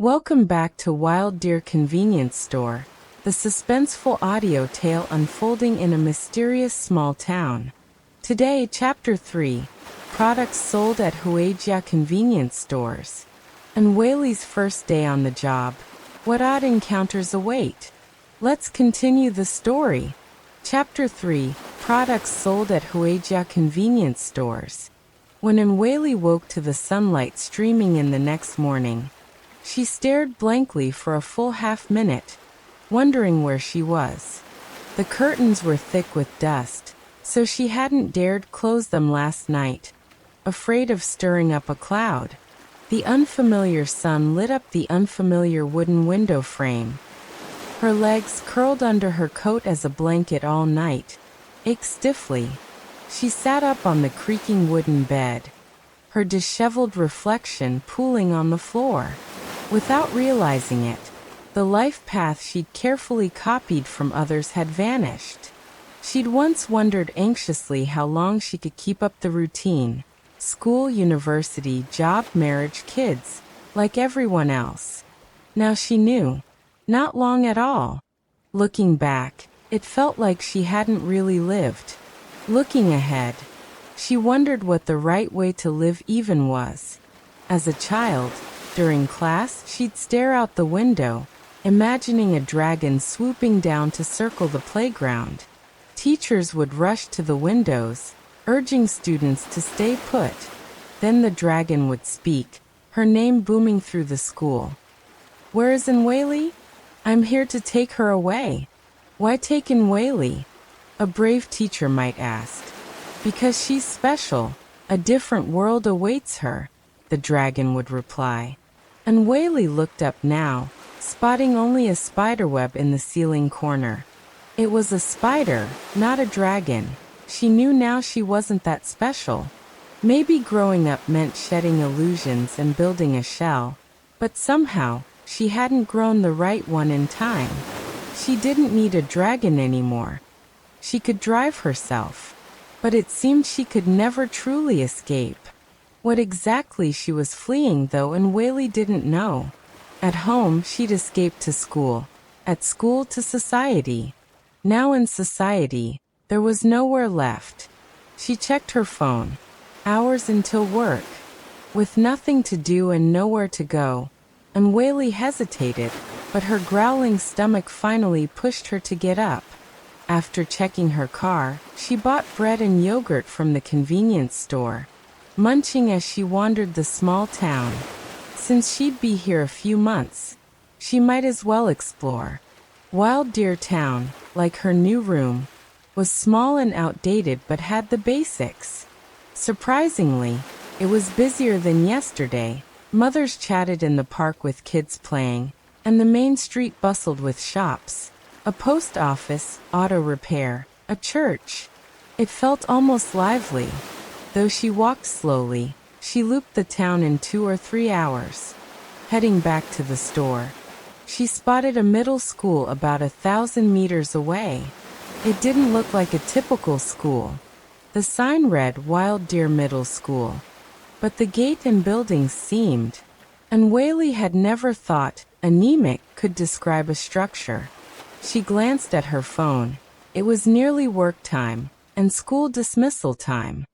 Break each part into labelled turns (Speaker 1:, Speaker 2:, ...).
Speaker 1: Welcome back to Wild Deer Convenience Store, the suspenseful audio tale unfolding in a mysterious small town. Today, Chapter 3, Products Sold at Huijia Convenience Stores. Anwei Li's first day on the job. What odd encounters await? Let's continue the story. Chapter 3, Products Sold at Huijia Convenience Stores. When Anwei Li woke to the sunlight streaming in the next morning, she stared blankly for a full half-minute, wondering where she was. The curtains were thick with dust, so she hadn't dared close them last night, afraid of stirring up a cloud. The unfamiliar sun lit up the unfamiliar wooden window frame. Her legs, curled under her coat as a blanket all night, ached stiffly. She sat up on the creaking wooden bed, her disheveled reflection pooling on the floor. Without realizing it, the life path she'd carefully copied from others had vanished. She'd once wondered anxiously how long she could keep up the routine. School, university, job, marriage, kids, like everyone else. Now she knew. Not long at all. Looking back, it felt like she hadn't really lived. Looking ahead, she wondered what the right way to live even was. As a child, during class, she'd stare out the window, imagining a dragon swooping down to circle the playground. Teachers would rush to the windows, urging students to stay put. Then the dragon would speak, her name booming through the school. "Where is Anwei Li? I'm here to take her away." "Why take Anwei Li?" a brave teacher might ask. "Because she's special. A different world awaits her," the dragon would reply. Anwei Li looked up now, spotting only a spiderweb in the ceiling corner. It was a spider, not a dragon. She knew now she wasn't that special. Maybe growing up meant shedding illusions and building a shell, but somehow, she hadn't grown the right one in time. She didn't need a dragon anymore. She could drive herself. But it seemed she could never truly escape. What exactly she was fleeing, though, Anwei Li didn't know. At home, she'd escaped to school. At school, to society. Now in society, there was nowhere left. She checked her phone. Hours until work. With nothing to do and nowhere to go, Anwei Li hesitated, but her growling stomach finally pushed her to get up. After checking her car, she bought bread and yogurt from the convenience store, munching as she wandered the small town. Since she'd be here a few months, she might as well explore. Wild Deer Town, like her new room, was small and outdated but had the basics. Surprisingly, it was busier than yesterday. Mothers chatted in the park with kids playing, and the main street bustled with shops. A post office, auto repair, a church. It felt almost lively. Though she walked slowly, she looped the town in 2 or 3 hours. Heading back to the store, she spotted a middle school about 1,000 meters away. It didn't look like a typical school. The sign read Wild Deer Middle School, but the gate and buildings seemed. Anwei Li had never thought anemic could describe a structure. She glanced at her phone. It was nearly work time, and school dismissal time.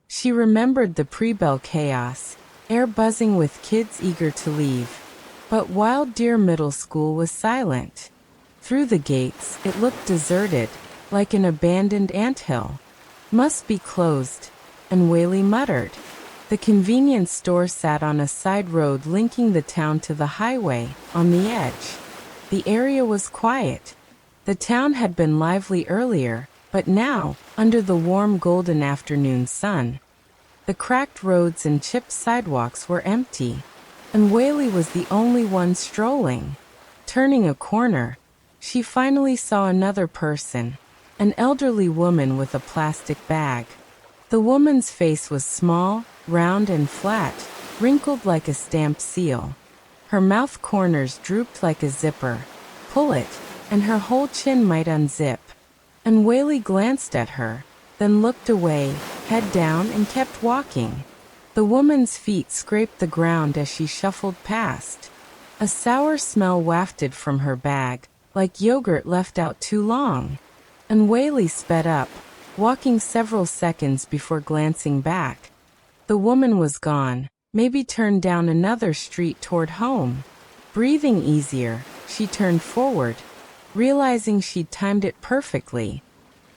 Speaker 1: She remembered the pre-bell chaos, air buzzing with kids eager to leave. But Wild Deer Middle School was silent. Through the gates, it looked deserted, like an abandoned anthill. "Must be closed," Anwei Li muttered. The convenience store sat on a side road linking the town to the highway, on the edge. The area was quiet. The town had been lively earlier, but now, under the warm golden afternoon sun, the cracked roads and chipped sidewalks were empty. Anwei Li was the only one strolling. Turning a corner, she finally saw another person, an elderly woman with a plastic bag. The woman's face was small, round and flat, wrinkled like a stamped seal. Her mouth corners drooped like a zipper. Pull it, and her whole chin might unzip. Anwei Li glanced at her, then looked away, head down, and kept walking. The woman's feet scraped the ground as she shuffled past. A sour smell wafted from her bag, like yogurt left out too long. Anwei Li sped up, walking several seconds before glancing back. The woman was gone, maybe turned down another street toward home. Breathing easier, she turned forward, realizing she'd timed it perfectly.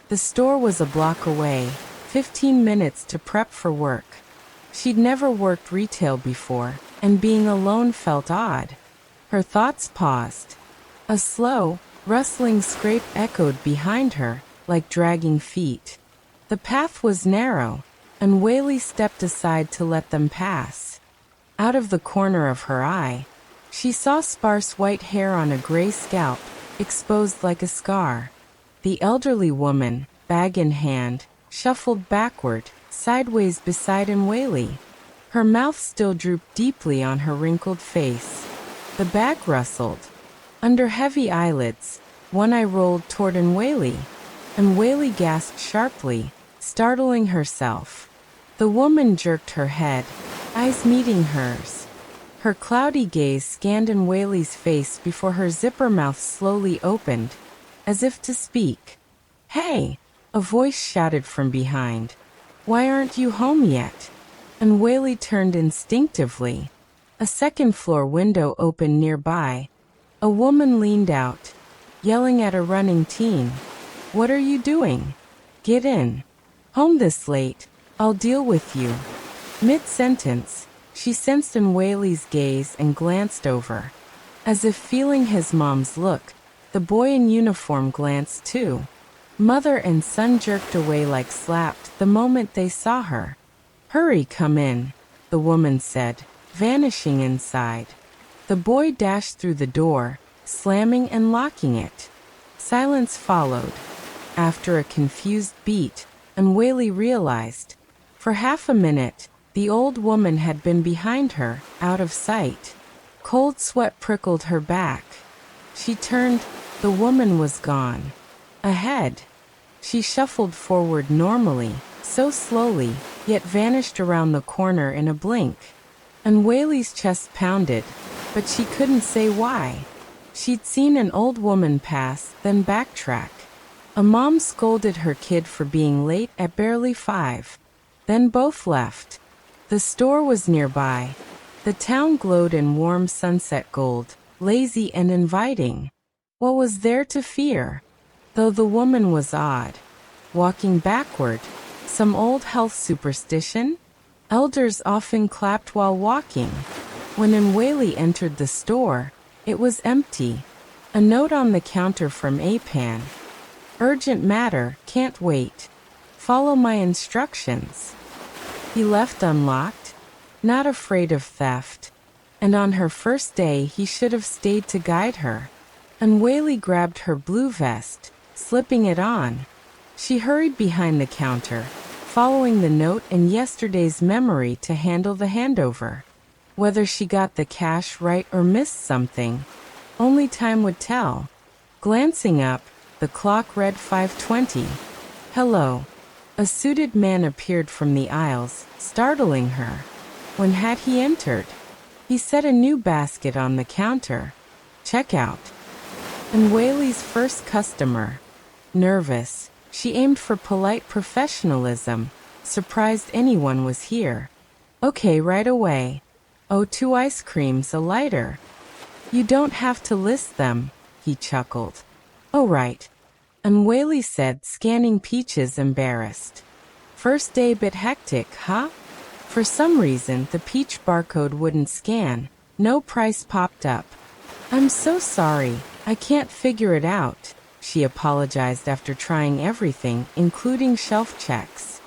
Speaker 1: The store was a block away, 15 minutes to prep for work. She'd never worked retail before, and being alone felt odd. Her thoughts paused. A slow, rustling scrape echoed behind her, like dragging feet. The path was narrow, and Anwei Li stepped aside to let them pass. Out of the corner of her eye, she saw sparse white hair on a gray scalp, exposed like a scar. The elderly woman, bag in hand, shuffled backward, sideways beside Anwei Li. Her mouth still drooped deeply on her wrinkled face. The bag rustled. Under heavy eyelids, one eye rolled toward Anwei Li. Anwei Li gasped sharply, startling herself. The woman jerked her head, eyes meeting hers. Her cloudy gaze scanned Anwei Li's face before her zipper mouth slowly opened, as if to speak. "Hey!" a voice shouted from behind. "Why aren't you home yet?" Anwei Li turned instinctively. A second-floor window opened nearby. A woman leaned out, yelling at a running teen. "What are you doing? Get in. Home this late. I'll deal with you." Mid-sentence, she sensed Anwei Li's gaze and glanced over. As if feeling his mom's look, the boy in uniform glanced too. Mother and son jerked away like slapped the moment they saw her. "Hurry, come in," the woman said, vanishing inside. The boy dashed through the door, slamming and locking it. Silence followed. After a confused beat, Anwei Li realized. For half a minute, the old woman had been behind her, out of sight. Cold sweat prickled her back. She turned. The woman was gone. Ahead. She shuffled forward normally, so slowly, yet vanished around the corner in a blink. Anwei Li's chest pounded, but she couldn't say why. She'd seen an old woman pass, then backtrack. A mom scolded her kid for being late at barely 5. Then both left. The store was nearby. The town glowed in warm sunset gold, lazy and inviting. What was there to fear? Though the woman was odd. Walking backward. Some old health superstition? Elders often clapped while walking. When Anwei Li entered the store, it was empty. A note on the counter from Apan. "Urgent matter, can't wait. Follow my instructions." He left unlocked, not afraid of theft. And on her first day he should have stayed to guide her. Anwei Li grabbed her blue vest, slipping it on. She hurried behind the counter, following the note and yesterday's memory to handle the handover. Whether she got the cash right or missed something, only time would tell. Glancing up, the clock read 5:20. "Hello." A suited man appeared from the aisles, startling her. When had he entered? He set a new basket on the counter. "Checkout." Anwei Li's first customer. Nervous, she aimed for polite professionalism, surprised anyone was here. "Okay, right away. Oh, 2 ice creams, a lighter." "You don't have to list them," he chuckled. "Oh, right." Anwei Li said, scanning peaches embarrassed. "First day bit hectic, huh?" For some reason, the peach barcode wouldn't scan. No price popped up. "I'm so sorry, I can't figure it out," she apologized after trying everything, including shelf checks.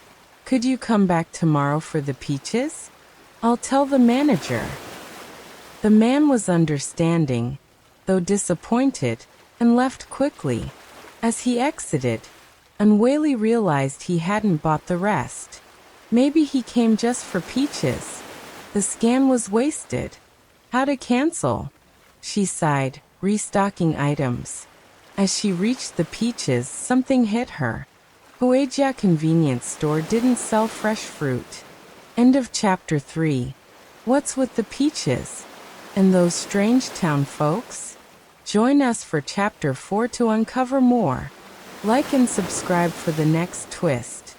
Speaker 1: "Could you come back tomorrow for the peaches? I'll tell the manager." The man was understanding, though disappointed, and left quickly. As he exited, Anwei Li realized he hadn't bought the rest. Maybe he came just for peaches. The scan was wasted. How to cancel? She sighed, restocking items. As she reached the peaches, something hit her. Huijia convenience store didn't sell fresh fruit. End of chapter 3. What's with the peaches? And those strange town folks? Join us for Chapter 4 to uncover more. Like and subscribe for the next twist.